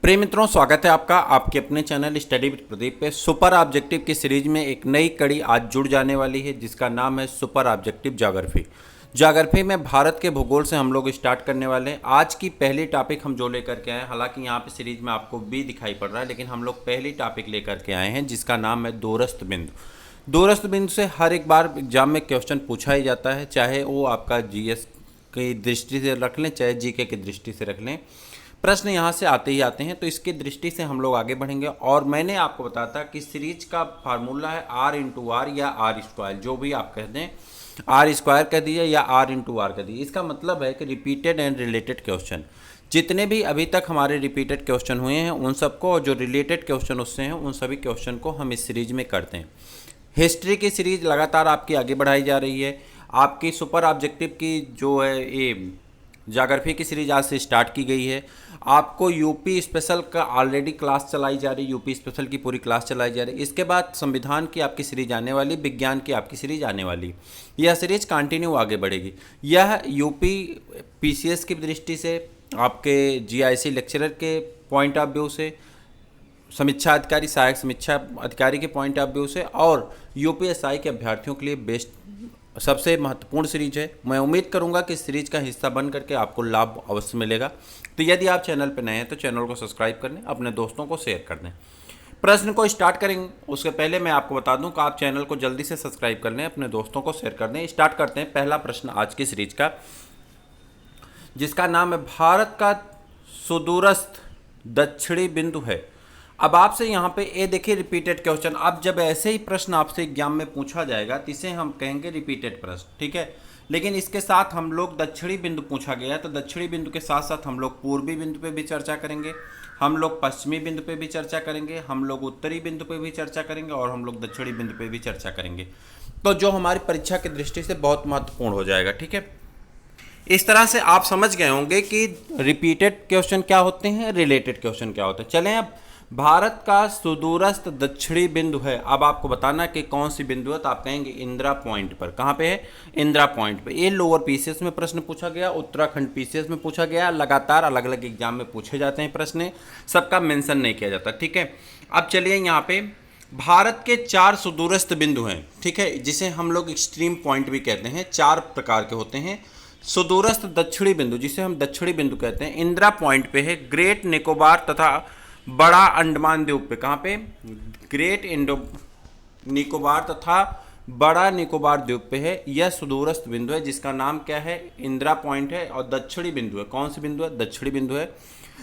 प्रिय मित्रों, स्वागत है आपका आपके अपने चैनल स्टडी विद प्रदीप पे। सुपर ऑब्जेक्टिव की सीरीज में एक नई कड़ी आज जुड़ जाने वाली है जिसका नाम है सुपर ऑब्जेक्टिव ज्योग्राफी। ज्योग्राफी में भारत के भूगोल से हम लोग स्टार्ट करने वाले हैं। आज की पहली टॉपिक हम जो लेकर के आए हैं, हालांकि यहाँ पे सीरीज में आपको बी दिखाई पड़ रहा है, लेकिन हम लोग पहली टॉपिक लेकर के आए हैं जिसका नाम है दूरस्थ बिंदु। दूरस्थ बिंदु से हर एक बार एग्जाम में क्वेश्चन पूछा ही जाता है, चाहे वो आपका जीएस की दृष्टि से रख लें चाहे जीके की दृष्टि से रख लें, प्रश्न यहाँ से आते ही आते हैं। तो इसकी दृष्टि से हम लोग आगे बढ़ेंगे। और मैंने आपको बताया था कि सीरीज का फार्मूला है आर इंटू आर या आर स्क्वायर, जो भी आप कहते हैं, आर स्क्वायर कह दीजिए या आर इंटू आर कह दीजिए। इसका मतलब है कि रिपीटेड एंड रिलेटेड क्वेश्चन, जितने भी अभी तक हमारे रिपीटेड क्वेश्चन हुए हैं उन सबको, और जो रिलेटेड क्वेश्चन उससे हैं उन सभी क्वेश्चन को हम इस सीरीज में करते हैं। हिस्ट्री की सीरीज लगातार आपकी आगे बढ़ाई जा रही है। आपकी सुपर ऑब्जेक्टिव की जो है ये ज्योग्राफी की सीरीज आज से स्टार्ट की गई है। आपको यूपी स्पेशल का ऑलरेडी क्लास चलाई जा रही है, यूपी स्पेशल की पूरी क्लास चलाई जा रही है। इसके बाद संविधान की आपकी सीरीज आने वाली, विज्ञान की आपकी सीरीज आने वाली। यह सीरीज कंटिन्यू आगे बढ़ेगी। यह यूपी पीसीएस की दृष्टि से, आपके जीआईसी लेक्चरर के पॉइंट ऑफ व्यू से, समीक्षा अधिकारी, सहायक समीक्षा अधिकारी के पॉइंट ऑफ व्यू से, और यूपीएसआई के अभ्यर्थियों के लिए बेस्ट सबसे महत्वपूर्ण सीरीज है। मैं उम्मीद करूंगा कि इस सीरीज का हिस्सा बन करके आपको लाभ अवश्य मिलेगा। तो यदि आप चैनल पर नए हैं तो चैनल को सब्सक्राइब कर लें, अपने दोस्तों को शेयर कर दें। प्रश्न को स्टार्ट करेंगे उसके पहले मैं आपको बता दूं कि आप चैनल को जल्दी से सब्सक्राइब कर लें, अपने दोस्तों को शेयर कर दें। स्टार्ट करते हैं पहला प्रश्न आज की सीरीज का, जिसका नाम है भारत का सुदूरस्थ दक्षिणी बिंदु है। अब आपसे यहाँ पे ये देखिए रिपीटेड क्वेश्चन। अब जब ऐसे ही प्रश्न आपसे एग्जाम में पूछा जाएगा तो इसे हम कहेंगे रिपीटेड प्रश्न, ठीक है। लेकिन इसके साथ हम लोग दक्षिणी बिंदु पूछा गया तो दक्षिणी बिंदु के साथ साथ हम लोग पूर्वी बिंदु पे भी चर्चा करेंगे, हम लोग पश्चिमी बिंदु पे भी चर्चा करेंगे, हम लोग उत्तरी बिंदु पे भी चर्चा करेंगे, और हम लोग दक्षिणी बिंदु पे भी चर्चा करेंगे। तो जो हमारी परीक्षा की दृष्टि से बहुत महत्वपूर्ण हो जाएगा, ठीक है। इस तरह से आप समझ गए होंगे कि रिपीटेड क्वेश्चन क्या होते हैं, रिलेटेड क्वेश्चन क्या होते हैं। चलें, अब भारत का सुदूरस्थ दक्षिणी बिंदु है। अब आपको बताना कि कौन सी बिंदु है, तो आप कहेंगे इंदिरा पॉइंट पर। कहाँ पे है? इंदिरा पॉइंट पे। ये लोअर पीसीएस में प्रश्न पूछा गया, उत्तराखंड पीसीएस में पूछा गया, लगातार अलग अलग एग्जाम में पूछे जाते हैं प्रश्न, सबका मेंशन नहीं किया जाता, ठीक है। अब चलिए यहाँ पे भारत के 4 सुदूरस्थ बिंदु हैं, ठीक है, जिसे हम लोग एक्सट्रीम पॉइंट भी कहते हैं। 4 प्रकार के होते हैं सुदूरस्थ दक्षिणी बिंदु, जिसे हम दक्षिणी बिंदु कहते हैं। इंदिरा पॉइंट पे है, ग्रेट निकोबार तथा बड़ा अंडमान द्वीप पे। कहाँ पे? ग्रेट निकोबार तथा बड़ा निकोबार द्वीप पे है। यह सुदूरस्थ बिंदु है जिसका नाम क्या है? इंदिरा पॉइंट है, और दक्षिणी बिंदु है। कौन सी बिंदु है? दक्षिणी बिंदु है।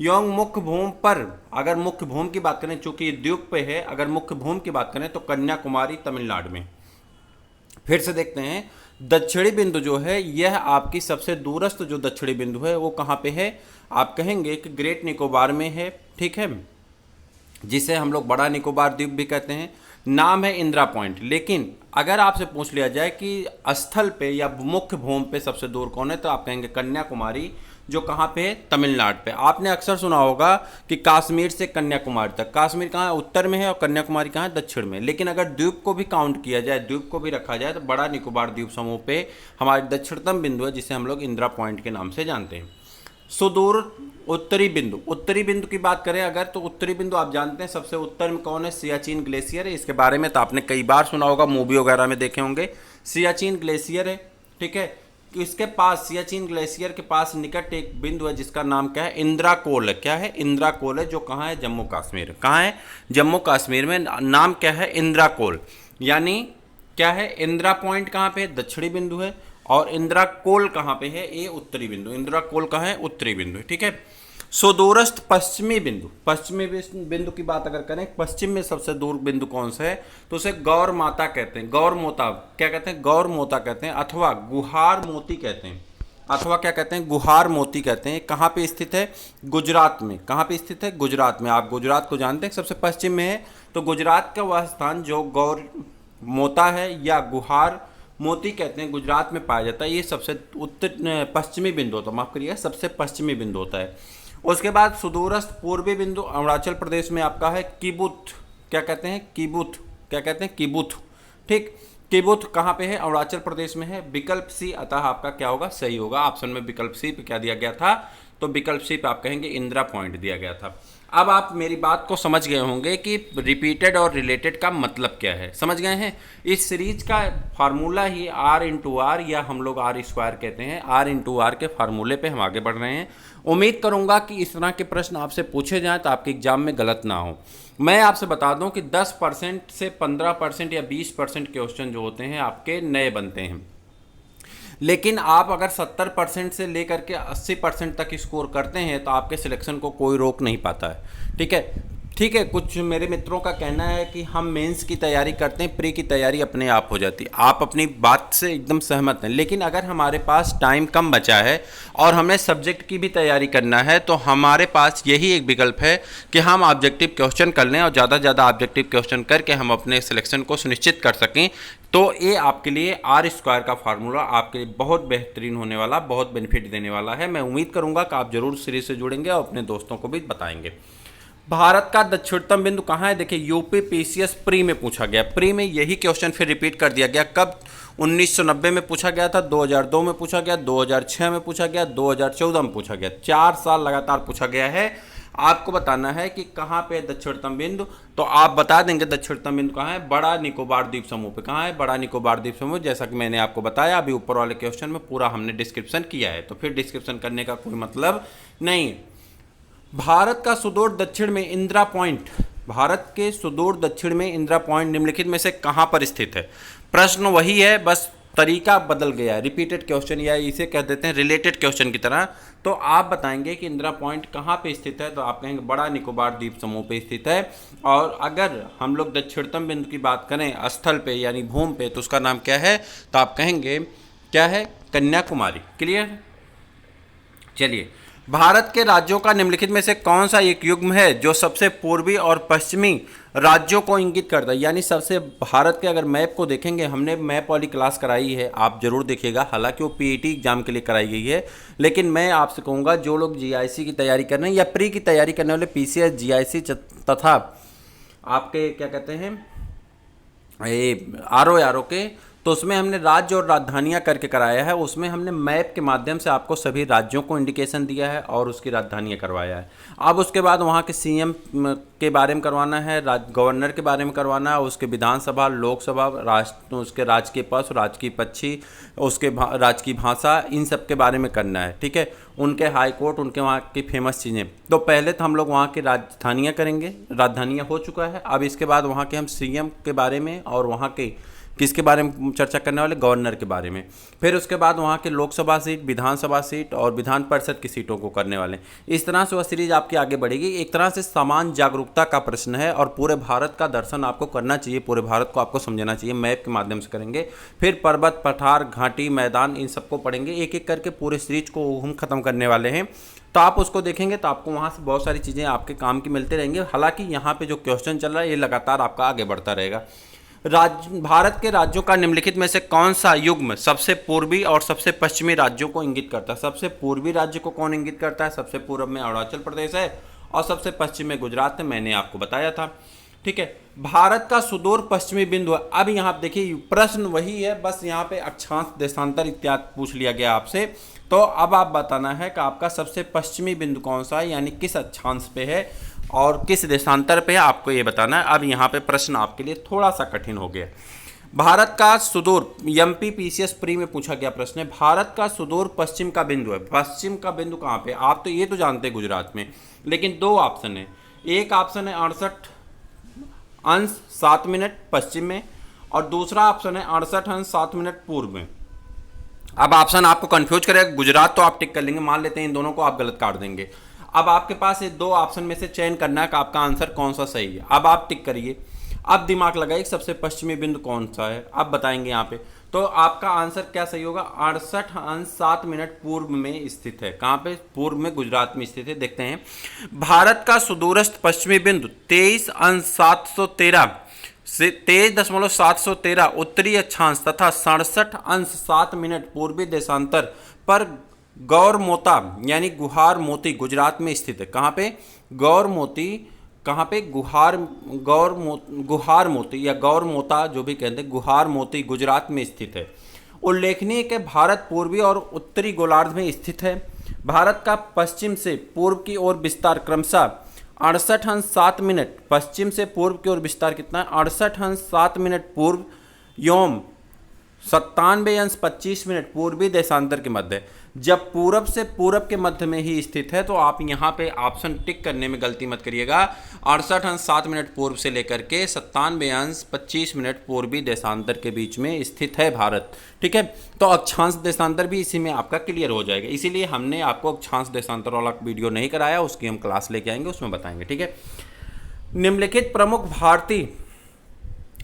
यौन मुख्य भूमि पर, अगर मुख्य भूमि की बात करें, चूंकि ये द्वीप पे है, अगर मुख्य भूमि की बात करें तो कन्याकुमारी तमिलनाडु में। फिर से देखते हैं, दक्षिणी बिंदु जो है यह आपकी सबसे दूरस्थ जो दक्षिणी बिंदु है वो कहाँ पे है? आप कहेंगे कि ग्रेट निकोबार में है, ठीक है, जिसे हम लोग बड़ा निकोबार द्वीप भी कहते हैं। नाम है इंदिरा पॉइंट। लेकिन अगर आपसे पूछ लिया जाए कि स्थल पे या मुख्य भूमि पे सबसे दूर कौन है, तो आप कहेंगे कन्याकुमारी, जो कहाँ पे है? तमिलनाडु पे। आपने अक्सर सुना होगा कि कश्मीर से कन्याकुमारी तक, कश्मीर कहाँ है? उत्तर में है, और कन्याकुमारी कहाँ है? दक्षिण में। लेकिन अगर द्वीप को भी काउंट किया जाए, द्वीप को भी रखा जाए, तो बड़ा निकोबार द्वीप समूह पे हमारी दक्षिणतम बिंदु है, जिसे हम लोग इंदिरा पॉइंट के नाम से जानते हैं। सुदूर उत्तरी बिंदु, उत्तरी बिंदु की बात करें अगर, तो उत्तरी बिंदु आप जानते हैं सबसे उत्तर में कौन है? सियाचिन ग्लेशियर है। इसके बारे में तो आपने कई बार सुना होगा, मूवी वगैरह में देखे होंगे। सियाचिन ग्लेशियर है, ठीक है। इसके पास, सियाचिन ग्लेशियर के पास निकट एक बिंदु है जिसका नाम क्या है? इंदिरा कोल है। क्या है? इंदिरा कोल है, जो कहाँ है? जम्मू कश्मीर। कहाँ है? जम्मू कश्मीर में। नाम क्या है? इंदिरा कोल। यानी क्या है? इंदिरा पॉइंट कहाँ पे है? दक्षिणी बिंदु है। और इंदिरा कोल कहाँ पे है? ये उत्तरी बिंदु। इंदिरा कोल कहाँ है? उत्तरी बिंदु, ठीक है। सुदूरस्थ पश्चिमी बिंदु, पश्चिमी बिंदु की बात अगर करें, पश्चिम में सबसे दूर बिंदु कौन सा है? तो उसे गौर माता कहते हैं। गौर मोता क्या कहते हैं? गौर मोता कहते हैं, अथवा गुहार मोती कहते हैं, अथवा क्या कहते हैं? गुहार मोती कहते हैं। कहाँ पे स्थित है? गुजरात में। कहाँ पे स्थित है? गुजरात में। आप गुजरात को जानते हैं, सबसे पश्चिम में है। तो गुजरात का वह स्थान जो गौर मोता है या गुहार मोती कहते हैं, गुजरात में पाया जाता है। ये सबसे पश्चिमी बिंदु होता है, माफ करिए, सबसे पश्चिमी बिंदु होता है। उसके बाद सुदूरस्थ पूर्वी बिंदु अरुणाचल प्रदेश में आपका है किबुथ। क्या कहते हैं? किबुथ। क्या कहते हैं? किबुथ, ठीक। किबुथ कहाँ पे है? अरुणाचल प्रदेश में है। विकल्प सी अतः आपका क्या होगा? सही होगा। ऑप्शन में विकल्प सी पे क्या दिया गया था? तो विकल्प सिर्फ आप कहेंगे इंदिरा पॉइंट दिया गया था। अब आप मेरी बात को समझ गए होंगे कि रिपीटेड और रिलेटेड का मतलब क्या है, समझ गए हैं। इस सीरीज का फार्मूला ही R इंटू आर, या हम लोग R स्क्वायर कहते हैं, R इंटू आर के फार्मूले पे हम आगे बढ़ रहे हैं। उम्मीद करूंगा कि इस तरह के प्रश्न आपसे पूछे जाएं तो आपके एग्जाम में गलत ना हो। मैं आपसे बता दूं कि 10% से 15% या 20% क्वेश्चन जो होते हैं आपके नए बनते हैं, लेकिन आप अगर 70% से लेकर के 80% तक स्कोर करते हैं तो आपके सिलेक्शन को कोई रोक नहीं पाता है। ठीक है। कुछ मेरे मित्रों का कहना है कि हम मेंस की तैयारी करते हैं, प्री की तैयारी अपने आप हो जाती है। आप अपनी बात से एकदम सहमत हैं, लेकिन अगर हमारे पास टाइम कम बचा है और हमें सब्जेक्ट की भी तैयारी करना है तो हमारे पास यही एक विकल्प है कि हम ऑब्जेक्टिव क्वेश्चन कर लें और ज़्यादा से ज़्यादा ऑब्जेक्टिव क्वेश्चन करके हम अपने सिलेक्शन को सुनिश्चित कर सकें। तो ये आपके लिए R स्क्वायर का फार्मूला आपके लिए बहुत बेहतरीन होने वाला, बहुत बेनिफिट देने वाला है। मैं उम्मीद करूंगा कि आप जरूर सीरीज से जुड़ेंगे और अपने दोस्तों को भी बताएंगे। भारत का दक्षिणतम बिंदु कहाँ है? देखिए, यूपी पीसीएस प्री में पूछा गया। प्री में यही क्वेश्चन फिर रिपीट कर दिया गया। कब? 1990 में पूछा गया था, 2002 में पूछा गया, 2006 में पूछा गया, 2014 में पूछा गया। 4 साल लगातार पूछा गया है। आपको बताना है कि कहाँ पे दक्षिणतम बिंदु, तो आप बता देंगे दक्षिणतम बिंदु कहाँ है। बड़ा निकोबार द्वीप समूह पे। कहाँ है? बड़ा निकोबार द्वीप समूह। जैसा कि मैंने आपको बताया अभी ऊपर वाले क्वेश्चन में पूरा हमने डिस्क्रिप्शन किया है, तो फिर डिस्क्रिप्शन करने का कोई मतलब नहीं। भारत का सुदूर दक्षिण में इंदिरा पॉइंट, भारत के सुदूर दक्षिण में इंदिरा पॉइंट निम्नलिखित में से कहाँ पर स्थित है? प्रश्न वही है, बस तरीका बदल गया है। रिपीटेड क्वेश्चन या इसे कह देते हैं रिलेटेड क्वेश्चन की तरह। तो आप बताएंगे कि इंदिरा पॉइंट कहाँ पे स्थित है, तो आप कहेंगे बड़ा निकोबार द्वीप समूह पे स्थित है। और अगर हम लोग दक्षिणतम बिंदु की बात करें स्थल पे यानी भूमि पे, तो उसका नाम क्या है? तो आप कहेंगे क्या है? कन्याकुमारी। क्लियर? चलिए, भारत के राज्यों का निम्नलिखित में से कौन सा एक युग्म है जो सबसे पूर्वी और पश्चिमी राज्यों को इंगित करता है? यानी सबसे, भारत के अगर मैप को देखेंगे, हमने मैप वाली क्लास कराई है, आप जरूर देखिएगा। हालांकि वो पीईटी एग्जाम के लिए कराई गई है, लेकिन मैं आपसे कहूँगा जो लोग जीआईसी की तैयारी कर रहे हैं या प्री की तैयारी करने वाले, पीसीएस, जीआईसी तथा आपके क्या कहते हैं ये आरओ के, तो उसमें हमने राज्य और राजधानियां करके कराया है। उसमें हमने मैप के माध्यम से आपको सभी राज्यों को इंडिकेशन दिया है और उसकी राजधानियां करवाया है। अब उसके बाद वहाँ के सीएम के बारे में करवाना है, गवर्नर के बारे में करवाना है, उसके विधानसभा, लोकसभा, उसके राजकीय पशु, राजकीय पक्षी, उसके राजकीय भाषा, इन सब के बारे में करना है। ठीक है, उनके हाई कोर्ट, उनके वहाँ की फेमस चीज़ें। तो पहले तो हम लोग वहाँ की राजधानियाँ करेंगे, राजधानियाँ हो चुका है। अब इसके बाद वहाँ के हम सीएम के बारे में और वहाँ के किसके बारे में चर्चा करने वाले? गवर्नर के बारे में। फिर उसके बाद वहाँ के लोकसभा सीट, विधानसभा सीट और विधान परिषद की सीटों को करने वाले। इस तरह से वह सीरीज आपकी आगे बढ़ेगी। एक तरह से समान जागरूकता का प्रश्न है और पूरे भारत का दर्शन आपको करना चाहिए, पूरे भारत को आपको समझना चाहिए। मैप के माध्यम से करेंगे, फिर पर्वत, पठार, घाटी, मैदान, इन सबको पढ़ेंगे। एक एक करके पूरे सीरीज को हम खत्म करने वाले हैं। तो आप उसको देखेंगे तो आपको वहाँ से बहुत सारी चीज़ें आपके काम की मिलते रहेंगे। हालांकि यहाँ पे जो क्वेश्चन चल रहा है ये लगातार आपका आगे बढ़ता रहेगा। भारत के राज्यों का निम्नलिखित में से कौन सा युग्म सबसे पूर्वी और सबसे पश्चिमी राज्यों को इंगित करता है? सबसे पूर्वी राज्य को कौन इंगित करता है? सबसे पूर्व में अरुणाचल प्रदेश है और सबसे पश्चिम में गुजरात है, मैंने आपको बताया था। ठीक है, भारत का सुदूर पश्चिमी बिंदु है। अब यहाँ देखिए प्रश्न वही है, बस यहाँ पे अक्षांश, देशांतर इत्यादि पूछ लिया गया आपसे। तो अब आप बताना है कि आपका सबसे पश्चिमी बिंदु कौन सा है, यानी किस अक्षांश पे है और किस देशांतर पे है, आपको ये बताना है। अब यहाँ पे प्रश्न आपके लिए थोड़ा सा कठिन हो गया। भारत का सुदूर, एमपी पीसीएस प्री में पूछा गया प्रश्न है, भारत का सुदूर पश्चिम का बिंदु है। पश्चिम का बिंदु कहाँ पे? आप तो ये तो जानते हैं गुजरात में, लेकिन दो ऑप्शन है। एक ऑप्शन है 68°7' पश्चिम में और दूसरा ऑप्शन है 68°7' पूर्व में। अब ऑप्शन आपको कंफ्यूज करेगा। गुजरात तो आप टिक कर लेंगे, मान लेते हैं इन दोनों को आप गलत काट देंगे। अब आपके पास ये दो ऑप्शन में से चयन करना है कि आपका आंसर कौन सा सही है। अब आप टिक करिए। अब दिमाग लगाइए सबसे पश्चिमी बिंदु कौन सा है, अब बताएंगे यहाँ पे। तो आपका आंसर क्या सही होगा? 68°7' पूर्व में स्थित है। कहाँ पे? पूर्व में, गुजरात में स्थित है। देखते हैं, भारत का सुदूरस्थ पश्चिमी बिंदु 23°713 से 23.713 उत्तरी अक्षांश तथा 67°7' पूर्वी देशांतर पर गौर मोता यानी गुहार मोती गुजरात में स्थित है। कहाँ पे? गौर मोती, कहाँ पे? गुहार मोती या गौर मोता जो भी कहते हैं, गुहार मोती गुजरात में स्थित है। उल्लेखनीय है कि भारत पूर्वी और उत्तरी गोलार्ध में स्थित है। भारत का पश्चिम से पूर्व की ओर विस्तार क्रमशः 68 अंश 7 मिनट, पश्चिम से पूर्व की ओर विस्तार कितना है 68 अंश 7 मिनट पूर्व एवं 97 अंश 25 मिनट पूर्वी देशांतर के मध्य। जब पूरब से पूरब के मध्य में ही स्थित है तो आप यहाँ पे ऑप्शन टिक करने में गलती मत करिएगा। 68 अंश 7 मिनट पूर्व से लेकर के 97 अंश 25 मिनट पूर्वी देशांतर के बीच में स्थित है भारत, ठीक है। तो अक्षांश देशांतर भी इसी में आपका क्लियर हो जाएगा, इसीलिए हमने आपको अक्षांश देशांतर वाला वीडियो नहीं कराया, उसकी हम क्लास लेके आएंगे, उसमें बताएंगे, ठीक है। निम्नलिखित प्रमुख भारतीय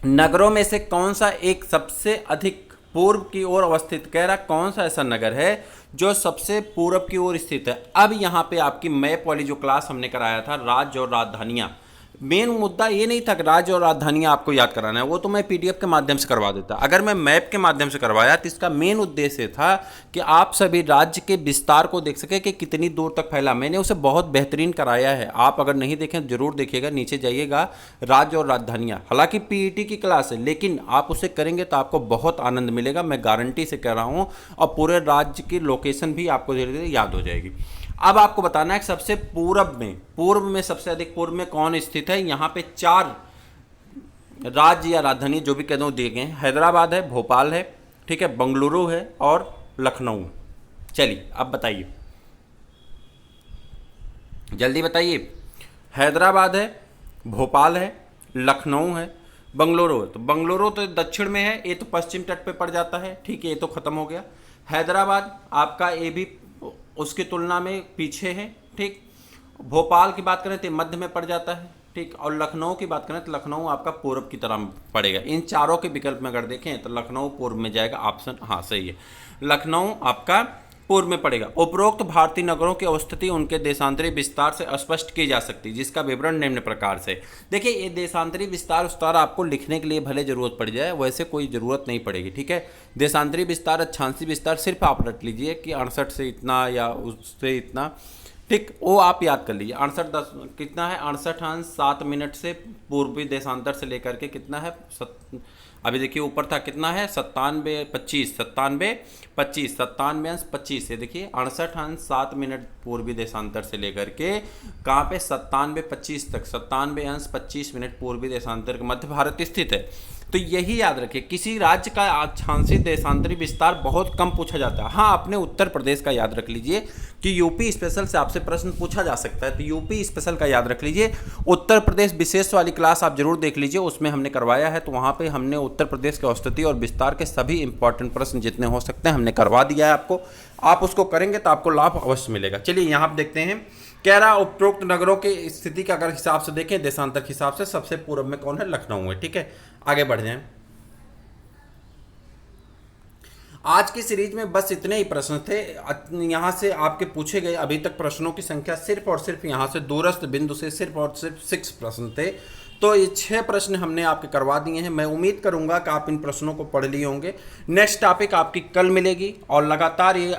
नगरों में से कौन सा एक सबसे अधिक पूर्व की ओर अवस्थित, कह रहा कौन सा ऐसा नगर है जो सबसे पूर्व की ओर स्थित है। अब यहाँ पे आपकी मैप वाली जो क्लास हमने कराया था राज्य और राजधानियाँ, मेन मुद्दा ये नहीं था कि राज्य और राजधानियाँ आपको याद कराना है, वो तो मैं पीडीएफ के माध्यम से करवा देता। अगर मैं मैप के माध्यम से करवाया तो इसका मेन उद्देश्य था कि आप सभी राज्य के विस्तार को देख सके कि कितनी दूर तक फैला। मैंने उसे बहुत बेहतरीन कराया है, आप अगर नहीं देखें तो जरूर देखिएगा, नीचे जाइएगा राज्य और राजधानियाँ। हालांकि पीईटी की क्लास है, लेकिन आप उसे करेंगे तो आपको बहुत आनंद मिलेगा, मैं गारंटी से कह रहा हूँ, और पूरे राज्य की लोकेशन भी आपको धीरे धीरे याद हो जाएगी। अब आपको बताना है कि सबसे पूर्व में सबसे अधिक पूर्व में कौन स्थित है। यहाँ पे 4 राज्य या राजधानी जो भी कह दो दिए गए हैं, हैदराबाद है, भोपाल है, ठीक है, बंगलुरु है और लखनऊ। चलिए अब बताइए, जल्दी बताइए। हैदराबाद है, भोपाल है, लखनऊ है, बंगलुरु है। तो बंगलुरु तो दक्षिण में है, ये तो पश्चिम तट पे पड़ जाता है, ठीक है, ये तो खत्म हो गया। हैदराबाद आपका ये भी उसकी तुलना में पीछे है, ठीक। भोपाल की बात करें तो मध्य में पड़ जाता है, ठीक। और लखनऊ की बात करें तो लखनऊ आपका पूर्व की तरफ पड़ेगा। इन चारों के विकल्प में अगर देखें तो लखनऊ पूर्व में जाएगा, ऑप्शन हाँ सही है, लखनऊ आपका पूर्व में पड़ेगा। उपरोक्त भारतीय नगरों की अवस्थिति उनके देशांतरी विस्तार से स्पष्ट की जा सकती है, जिसका विवरण निम्न प्रकार से। देखिए ये देशांतरी विस्तार आपको लिखने के लिए भले जरूरत पड़ जाए, वैसे कोई ज़रूरत नहीं पड़ेगी, ठीक है। देशांतरी विस्तार, अक्षांशी विस्तार सिर्फ आप रट लीजिए कि 68 से इतना या उससे इतना, ठीक, वो आप याद कर लीजिए। 68 कितना है, 68 अंश 7 मिनट से पूर्वी देशांतर से लेकर के कितना है, अभी देखिए ऊपर था कितना है 97 25 97 अंश 25 है, देखिए 68 अंश 7 मिनट पूर्वी देशांतर से लेकर के कहाँ पे 97 25 तक, 97 अंश 25 मिनट पूर्वी देशांतर के मध्य भारत स्थित है। तो यही याद रखिए, किसी राज्य का अक्षांशी देशांतरी विस्तार बहुत कम पूछा जाता है। हाँ, अपने उत्तर प्रदेश का याद रख लीजिए कि यूपी स्पेशल से आपसे प्रश्न पूछा जा सकता है, तो यूपी स्पेशल का याद रख लीजिए। उत्तर प्रदेश विशेष वाली क्लास आप जरूर देख लीजिए, उसमें हमने करवाया है, तो वहाँ पे हमने उत्तर प्रदेश के औस्थिति और विस्तार के सभी इंपॉर्टेंट प्रश्न जितने हो सकते हैं हमने करवा दिया है आपको। आप उसको करेंगे तो आपको लाभ अवश्य मिलेगा। चलिए यहाँ आप देखते हैं, कह रहा उपरोक्त नगरों की स्थिति का अगर हिसाब से देखें देशांतर के हिसाब से सबसे पूर्व में कौन है, लखनऊ है, ठीक है। आगे बढ़ जाएं। आज की सीरीज में बस इतने ही प्रश्न थे। यहाँ से आपके पूछे गए अभी तक प्रश्नों की संख्या सिर्फ और सिर्फ यहाँ से दूरस्थ बिंदु से सिर्फ और सिर्फ 6 प्रश्न थे। तो ये 6 प्रश्न हमने आपके करवा दिए हैं। मैं उम्मीद करूंगा कि आप इन प्रश्नों को पढ़ लिए होंगे। नेक्स्ट टॉपिक आपकी कल मिलेगी और लगातार ये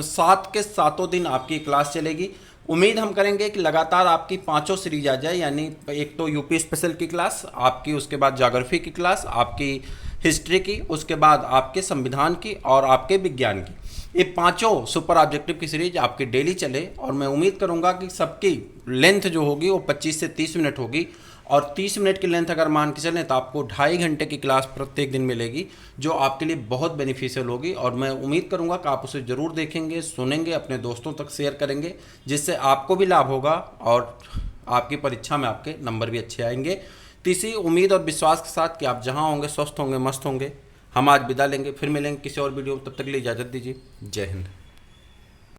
7 के 7 दिन आपकी क्लास चलेगी। उम्मीद हम करेंगे कि लगातार आपकी 5 सीरीज आ जाए, यानी एक तो यूपी स्पेशल की क्लास आपकी, उसके बाद ज्योग्राफी की क्लास आपकी, हिस्ट्री की, उसके बाद आपके संविधान की और आपके विज्ञान की। ये 5 सुपर ऑब्जेक्टिव की सीरीज आपकी डेली चले और मैं उम्मीद करूंगा कि सबकी लेंथ जो होगी वो 25 से 30 मिनट होगी। और 30 मिनट की लेंथ अगर मान के चलें तो आपको 2.5 घंटे की क्लास प्रत्येक दिन मिलेगी, जो आपके लिए बहुत बेनिफिशियल होगी। और मैं उम्मीद करूंगा कि आप उसे ज़रूर देखेंगे, सुनेंगे, अपने दोस्तों तक शेयर करेंगे, जिससे आपको भी लाभ होगा और आपकी परीक्षा में आपके नंबर भी अच्छे आएंगे। तो इसी उम्मीद और विश्वास के साथ कि आप जहां होंगे स्वस्थ होंगे, मस्त होंगे, हम आज विदा लेंगे, फिर मिलेंगे किसी और वीडियो में। तब तक के लिए इजाज़त दीजिए। जय हिंद।